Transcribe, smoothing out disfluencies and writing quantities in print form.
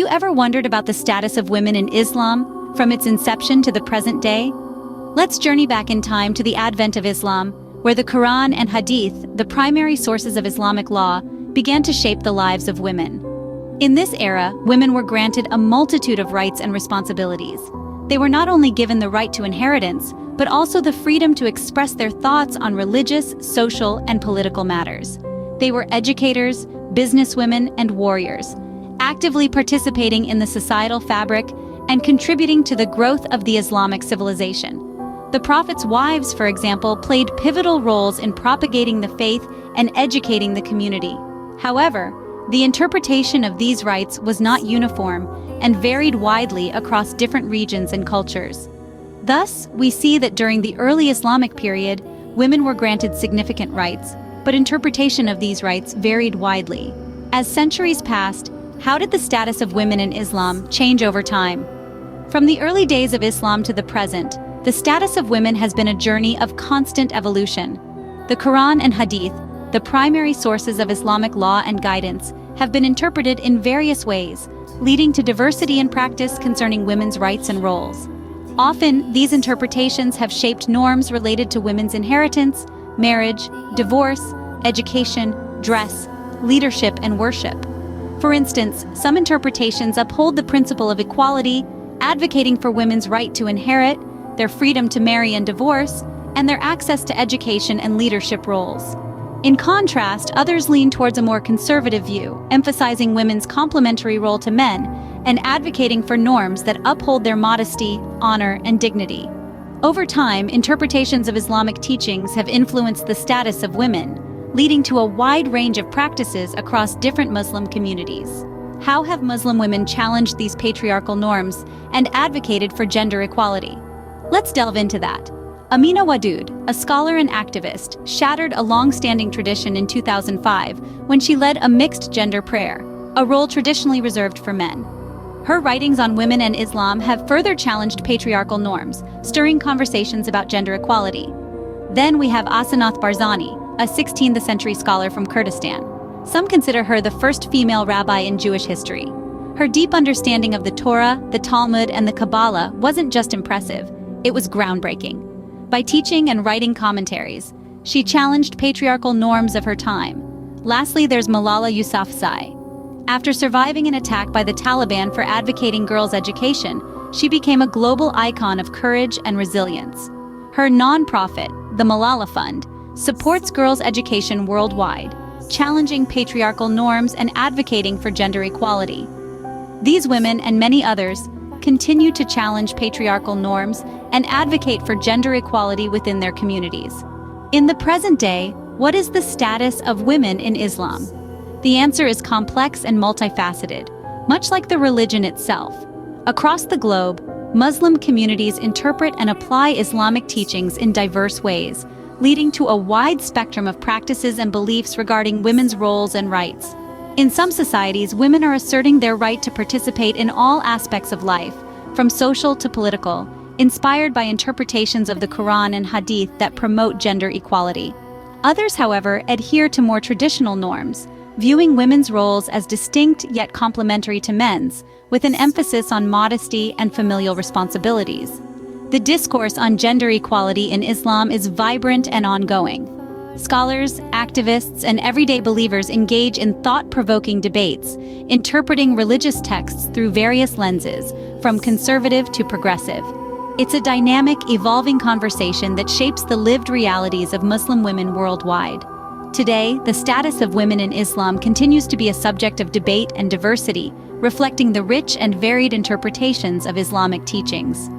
you ever wondered about the status of women in Islam, from its inception to the present day? Let's journey back in time to the advent of Islam, where the Quran and Hadith, the primary sources of Islamic law, began to shape the lives of women. In this era, women were granted a multitude of rights and responsibilities. They were not only given the right to inheritance, but also the freedom to express their thoughts on religious, social, and political matters. They were educators, businesswomen, and warriors, actively participating in the societal fabric and contributing to the growth of the Islamic civilization. The Prophet's wives, for example, played pivotal roles in propagating the faith and educating the community. However, the interpretation of these rights was not uniform and varied widely across different regions and cultures. Thus, we see that during the early Islamic period, women were granted significant rights, but interpretation of these rights varied widely. As centuries passed, how did the status of women in Islam change over time? From the early days of Islam to the present, the status of women has been a journey of constant evolution. The Quran and Hadith, the primary sources of Islamic law and guidance, have been interpreted in various ways, leading to diversity in practice concerning women's rights and roles. Often, these interpretations have shaped norms related to women's inheritance, marriage, divorce, education, dress, leadership, and worship. For instance, some interpretations uphold the principle of equality, advocating for women's right to inherit, their freedom to marry and divorce, and their access to education and leadership roles. In contrast, others lean towards a more conservative view, emphasizing women's complementary role to men and advocating for norms that uphold their modesty, honor, and dignity. Over time, interpretations of Islamic teachings have influenced the status of women, leading to a wide range of practices across different Muslim communities. How have Muslim women challenged these patriarchal norms and advocated for gender equality? Let's delve into that. Amina Wadud, a scholar and activist, shattered a long-standing tradition in 2005 when she led a mixed-gender prayer, a role traditionally reserved for men. Her writings on women and Islam have further challenged patriarchal norms, stirring conversations about gender equality. Then we have Asanath Barzani, a 16th-century scholar from Kurdistan. Some consider her the first female rabbi in Jewish history. Her deep understanding of the Torah, the Talmud, and the Kabbalah wasn't just impressive, it was groundbreaking. By teaching and writing commentaries, she challenged patriarchal norms of her time. Lastly, there's Malala Yousafzai. After surviving an attack by the Taliban for advocating girls' education, she became a global icon of courage and resilience. Her nonprofit, the Malala Fund, supports girls' education worldwide, challenging patriarchal norms and advocating for gender equality. These women and many others continue to challenge patriarchal norms and advocate for gender equality within their communities. In the present day, what is the status of women in Islam? The answer is complex and multifaceted, much like the religion itself. Across the globe, Muslim communities interpret and apply Islamic teachings in diverse ways, leading to a wide spectrum of practices and beliefs regarding women's roles and rights. In some societies, women are asserting their right to participate in all aspects of life, from social to political, inspired by interpretations of the Quran and Hadith that promote gender equality. Others, however, adhere to more traditional norms, viewing women's roles as distinct yet complementary to men's, with an emphasis on modesty and familial responsibilities. The discourse on gender equality in Islam is vibrant and ongoing. Scholars, activists, and everyday believers engage in thought-provoking debates, interpreting religious texts through various lenses, from conservative to progressive. It's a dynamic, evolving conversation that shapes the lived realities of Muslim women worldwide. Today, the status of women in Islam continues to be a subject of debate and diversity, reflecting the rich and varied interpretations of Islamic teachings.